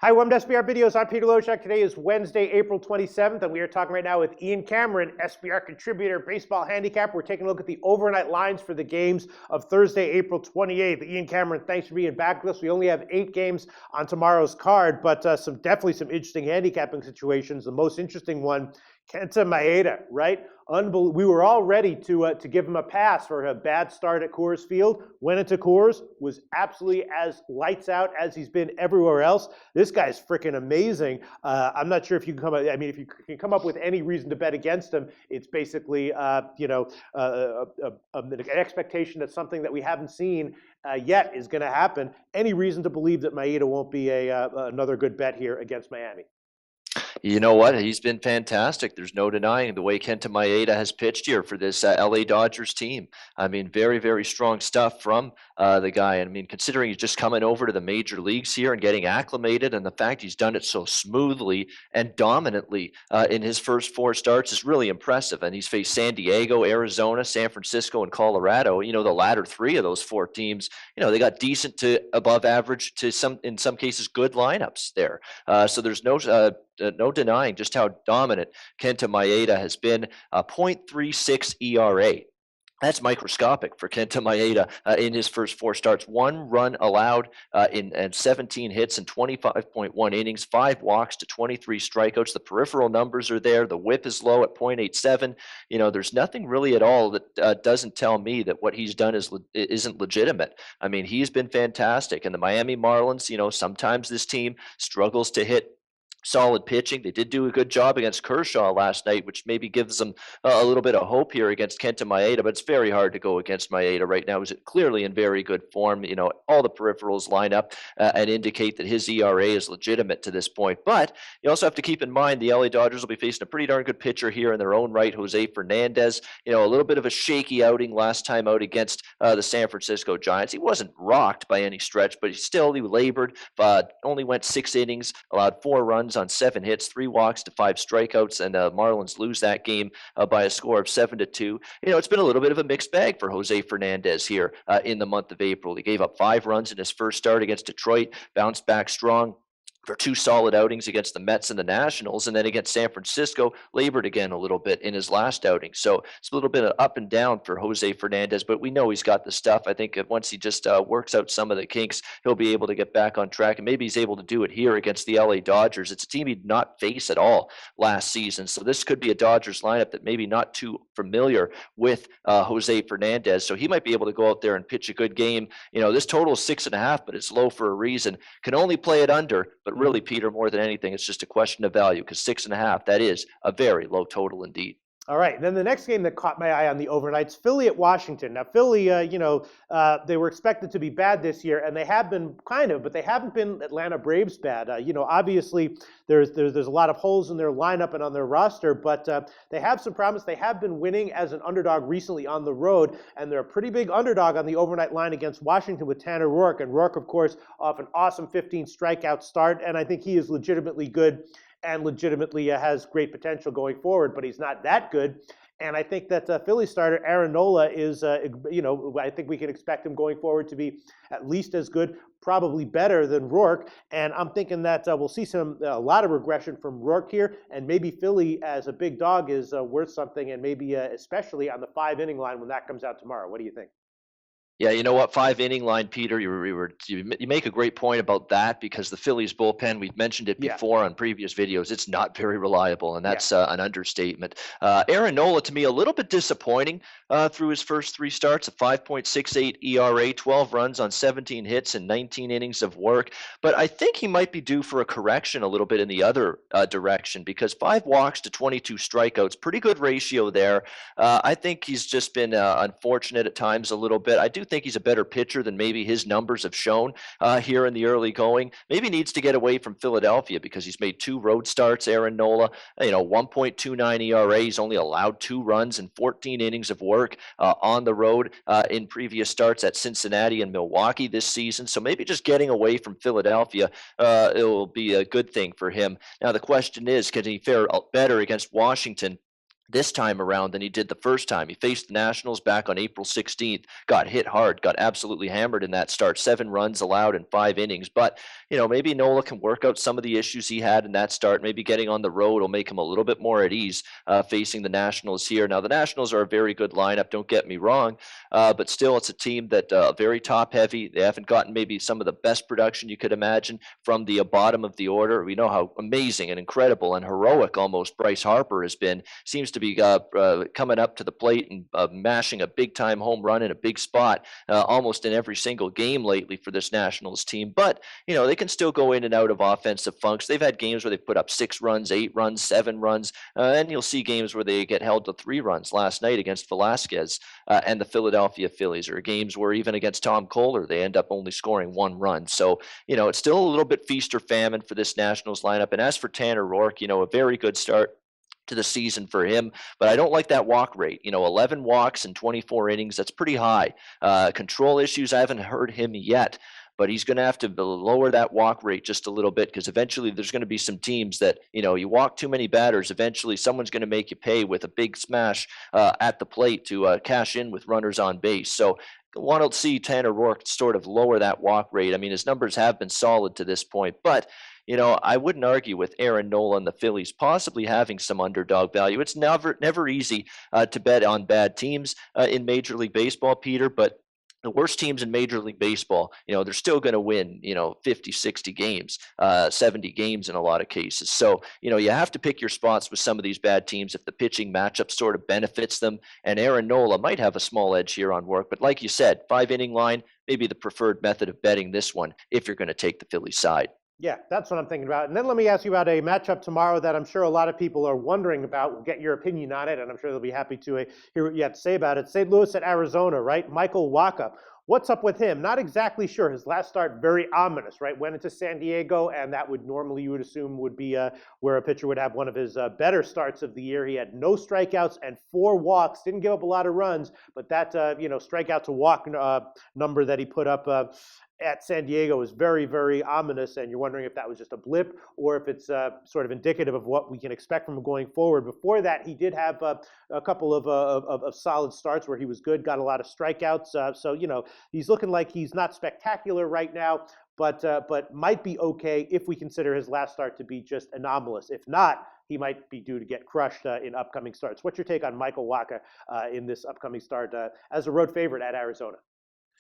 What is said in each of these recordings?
Hi, welcome to SBR Videos. I'm Peter Loshak. Today is Wednesday, April 27th, and we are talking right now with Ian Cameron, SBR contributor, baseball handicap. We're taking a look at the overnight lines for the games of Thursday, April 28th. Ian Cameron, thanks for being back with us. We only have 8 games on tomorrow's card, but definitely some interesting handicapping situations. The most interesting one, Kenta Maeda, right? We were all ready to give him a pass for a bad start at Coors Field. Went into Coors, was absolutely as lights out as he's been everywhere else. This guy's freaking amazing. I'm not sure if you can come up. I mean, if you can come up with any reason to bet against him, it's basically an expectation that something that we haven't seen yet is going to happen. Any reason to believe that Maeda won't be another good bet here against Miami? You know what? He's been fantastic. There's no denying the way Kenta Maeda has pitched here for this LA Dodgers team. I mean, very, very strong stuff from the guy. And I mean, considering he's just coming over to the major leagues here and getting acclimated, and the fact he's done it so smoothly and dominantly in his first 4 starts is really impressive. And he's faced San Diego, Arizona, San Francisco, and Colorado. You know, the latter 3 of those 4 teams, they got decent to above average to in some cases, good lineups there. So there's no denying just how dominant Kenta Maeda has been. 0.36 ERA. That's microscopic for Kenta Maeda in his first 4 starts. 1 run allowed and 17 hits in 25.1 innings, 5 walks to 23 strikeouts. The peripheral numbers are there. The whip is low at 0.87. There's nothing really at all that doesn't tell me that what he's done isn't legitimate. I mean, he's been fantastic. And the Miami Marlins, sometimes this team struggles to hit solid pitching. They did do a good job against Kershaw last night, which maybe gives them a little bit of hope here against Kenta Maeda, but it's very hard to go against Maeda right now. He's clearly in very good form. All the peripherals line up and indicate that his ERA is legitimate to this point. But you also have to keep in mind the LA Dodgers will be facing a pretty darn good pitcher here in their own right, Jose Fernandez. A little bit of a shaky outing last time out against the San Francisco Giants. He wasn't rocked by any stretch, but he labored, only went 6 innings, allowed 4 runs on 7 hits, 3 walks to 5 strikeouts, and the Marlins lose that game by a score of 7-2. It's been a little bit of a mixed bag for Jose Fernandez here in the month of April. He gave up 5 runs in his first start against Detroit, bounced back strong for 2 solid outings against the Mets and the Nationals, and then against San Francisco, labored again a little bit in his last outing. So it's a little bit of up and down for Jose Fernandez, but we know he's got the stuff. I think once he just works out some of the kinks, he'll be able to get back on track, and maybe he's able to do it here against the LA Dodgers. It's a team he'd not face at all last season, so this could be a Dodgers lineup that maybe not too familiar with Jose Fernandez, so he might be able to go out there and pitch a good game. This total is 6.5, but it's low for a reason. Can only play it under, but really, Peter, more than anything, it's just a question of value because 6.5, that is a very low total indeed. All right, then the next game that caught my eye on the overnight's Philly at Washington. Now, Philly, they were expected to be bad this year, and they have been but they haven't been Atlanta Braves bad. Obviously, there's a lot of holes in their lineup and on their roster, but they have some promise. They have been winning as an underdog recently on the road, and they're a pretty big underdog on the overnight line against Washington with Tanner Roark. And Roark, of course, off an awesome 15 strikeout start, and I think he is legitimately good and legitimately has great potential going forward, but he's not that good. And I think that Philly starter Aaron Nola is, I think we can expect him going forward to be at least as good, probably better than Roark. And I'm thinking that we'll see a lot of regression from Roark here, and maybe Philly as a big dog is worth something, and maybe especially on the 5-inning line when that comes out tomorrow. What do you think? Yeah, you know what? 5-inning line, Peter. You make a great point about that because the Phillies bullpen, we've mentioned it before on previous videos. It's not very reliable, and that's an understatement. Aaron Nola, to me, a little bit disappointing through his first 3 starts. A 5.68 ERA, 12 runs on 17 hits and 19 innings of work. But I think he might be due for a correction a little bit in the other direction because 5 walks to 22 strikeouts, pretty good ratio there. I think he's just been unfortunate at times a little bit. I do think he's a better pitcher than maybe his numbers have shown here in the early going. Maybe needs to get away from Philadelphia because he's made 2 road starts, Aaron Nola. 1.29 ERA. He's only allowed 2 runs in 14 innings of work on the road in previous starts at Cincinnati and Milwaukee this season. So maybe just getting away from Philadelphia it will be a good thing for him. Now the question is, can he fare better against Washington? this time around than he did the first time. He faced the Nationals back on April 16th, got hit hard, got absolutely hammered in that start, 7 runs allowed in 5 innings. But, maybe Nola can work out some of the issues he had in that start. Maybe getting on the road will make him a little bit more at ease facing the Nationals here. Now, the Nationals are a very good lineup, don't get me wrong, but still it's a team that very top heavy. They haven't gotten maybe some of the best production you could imagine from the bottom of the order. We know how amazing and incredible and heroic almost Bryce Harper has been. Seems to be coming up to the plate and mashing a big time home run in a big spot almost in every single game lately for this Nationals team. But, they can still go in and out of offensive funks. They've had games where they've put up 6 runs, 8 runs, 7 runs, and you'll see games where they get held to 3 runs. Last night against Velasquez and the Philadelphia Phillies, or games where even against Tom Kohler, they end up only scoring 1 run. So, it's still a little bit feast or famine for this Nationals lineup. And as for Tanner Roark, a very good start to the season for him, but I don't like that walk rate. 11 walks in 24 innings, that's pretty high. Control issues, I haven't heard him yet, but he's going to have to lower that walk rate just a little bit, because eventually there's going to be some teams that, you walk too many batters, eventually someone's going to make you pay with a big smash at the plate to cash in with runners on base. So want to see Tanner Roark sort of lower that walk rate. I mean, his numbers have been solid to this point, but I wouldn't argue with Aaron Nola and the Phillies possibly having some underdog value. It's never easy to bet on bad teams in Major League Baseball, Peter, but the worst teams in Major League Baseball, they're still going to win, 50, 60 games, 70 games in a lot of cases. So, you have to pick your spots with some of these bad teams if the pitching matchup sort of benefits them. And Aaron Nola might have a small edge here on Roark. But like you said, 5-inning line, maybe the preferred method of betting this one if you're going to take the Phillies side. Yeah, that's what I'm thinking about. And then let me ask you about a matchup tomorrow that I'm sure a lot of people are wondering about. We'll get your opinion on it, and I'm sure they'll be happy to hear what you have to say about it. St. Louis at Arizona, right? Michael Wacha. What's up with him? Not exactly sure. His last start, very ominous, right? Went into San Diego, and that would normally, you would assume, would be where a pitcher would have one of his better starts of the year. He had no strikeouts and 4 walks. Didn't give up a lot of runs, but that strikeout to walk number that he put up at San Diego is very, very ominous, and you're wondering if that was just a blip or if it's sort of indicative of what we can expect from him going forward. Before that, he did have a couple of solid starts where he was good, got a lot of strikeouts. So, he's looking like he's not spectacular right now, but might be okay if we consider his last start to be just anomalous. If not, he might be due to get crushed in upcoming starts. What's your take on Michael Wacha in this upcoming start as a road favorite at Arizona?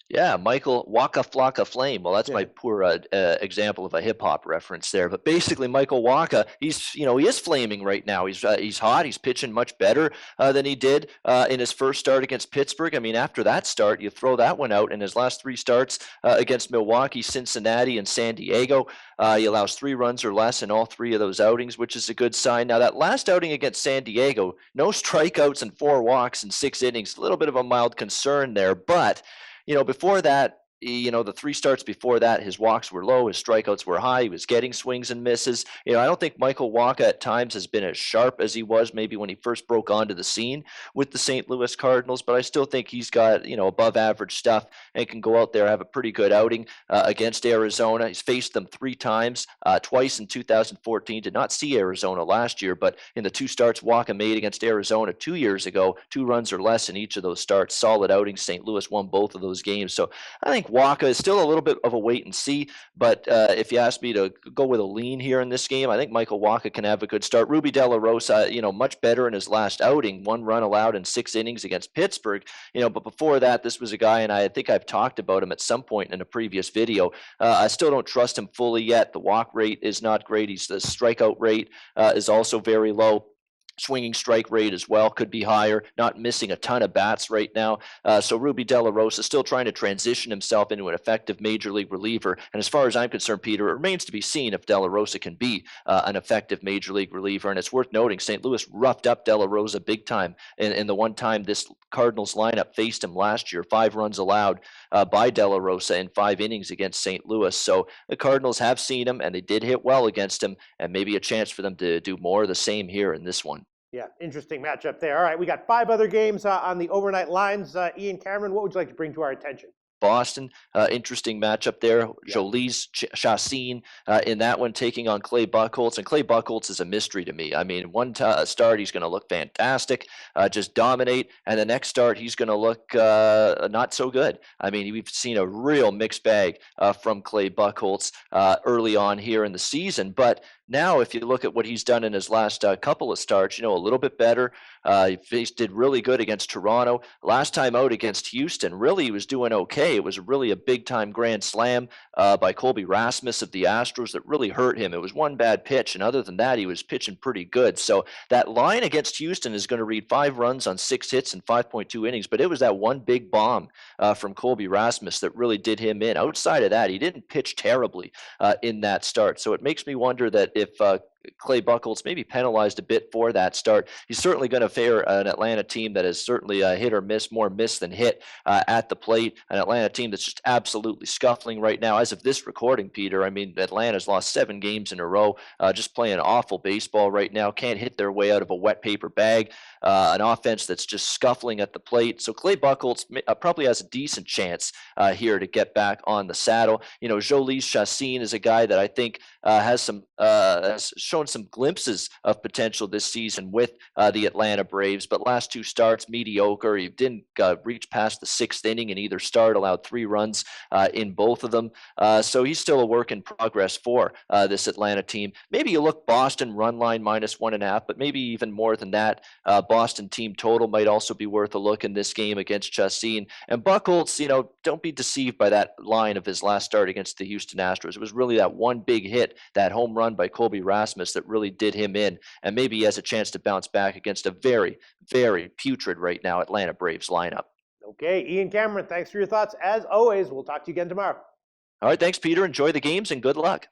Yeah, Michael Waka Flocka Flame. Well, that's my poor example of a hip hop reference there. But basically, Michael Waka, he is flaming right now. He's hot. He's pitching much better than he did in his first start against Pittsburgh. I mean, after that start, you throw that one out. In his last 3 starts against Milwaukee, Cincinnati, and San Diego, he allows 3 runs or less in all 3 of those outings, which is a good sign. Now, that last outing against San Diego, no strikeouts and 4 walks in 6 innings. A little bit of a mild concern there, but before that, the 3 starts before that, his walks were low, his strikeouts were high, he was getting swings and misses. I don't think Michael Wacha at times has been as sharp as he was maybe when he first broke onto the scene with the St. Louis Cardinals, but I still think he's got, above average stuff and can go out there, have a pretty good outing against Arizona. He's faced them 3 times, twice in 2014. Did not see Arizona last year, but in the 2 starts Wacha made against Arizona 2 years ago, 2 runs or less in each of those starts. Solid outings. St. Louis won both of those games. So I think Wacha is still a little bit of a wait and see, but if you ask me to go with a lean here in this game, I think Michael Wacha can have a good start. Ruby De La Rosa, much better in his last outing, 1 run allowed in 6 innings against Pittsburgh, but before that, this was a guy, and I think I've talked about him at some point in a previous video. I still don't trust him fully yet. The walk rate is not great. The strikeout rate is also very low. Swinging strike rate as well could be higher, not missing a ton of bats right now. So Ruby De La Rosa still trying to transition himself into an effective major league reliever. And as far as I'm concerned, Peter, it remains to be seen if De La Rosa can be an effective major league reliever. And it's worth noting St. Louis roughed up De La Rosa big time in the one time this Cardinals lineup faced him last year. 5 runs allowed by De La Rosa in 5 innings against St. Louis. So the Cardinals have seen him, and they did hit well against him, and maybe a chance for them to do more of the same here in this one. Yeah, interesting matchup there. All right, we got 5 other games on the overnight lines. Ian Cameron, what would you like to bring to our attention? Boston. Interesting matchup there. Yeah. Jolie's Chassin in that one taking on Clay Buchholz. And Clay Buchholz is a mystery to me. I mean, one start, he's going to look fantastic, just dominate. And the next start, he's going to look not so good. I mean, we've seen a real mixed bag from Clay Buchholz early on here in the season. But now, if you look at what he's done in his last couple of starts, a little bit better. He did really good against Toronto. Last time out against Houston, really he was doing okay. It was really a big-time grand slam by Colby Rasmus of the Astros that really hurt him. It was one bad pitch, and other than that, he was pitching pretty good. So that line against Houston is going to read 5 runs on 6 hits in 5.2 innings, but it was that one big bomb from Colby Rasmus that really did him in. Outside of that, he didn't pitch terribly in that start. So it makes me wonder that if Clay Buchholz maybe penalized a bit for that start, he's certainly going to fare an Atlanta team that is certainly hit or miss, more miss than hit at the plate. An Atlanta team that's just absolutely scuffling right now. As of this recording, Peter, I mean, Atlanta's lost 7 games in a row, just playing awful baseball right now. Can't hit their way out of a wet paper bag. An offense that's just scuffling at the plate. So Clay Buchholz probably has a decent chance here to get back on the saddle. Jolie Chassin is a guy that I think has shown some glimpses of potential this season with the Atlanta Braves, but last 2 starts mediocre. He didn't reach past the 6th inning in either start, allowed 3 runs in both of them. So he's still a work in progress for this Atlanta team. Maybe you look Boston run line -1.5, but maybe even more than that. Boston team total might also be worth a look in this game against Chassin. And Buchholz, don't be deceived by that line of his last start against the Houston Astros. It was really that one big hit, that home run by Colby Rasmus that really did him in. And maybe he has a chance to bounce back against a very, very putrid right now Atlanta Braves lineup. Okay, Ian Cameron, thanks for your thoughts. As always, we'll talk to you again tomorrow. All right, thanks, Peter. Enjoy the games and good luck.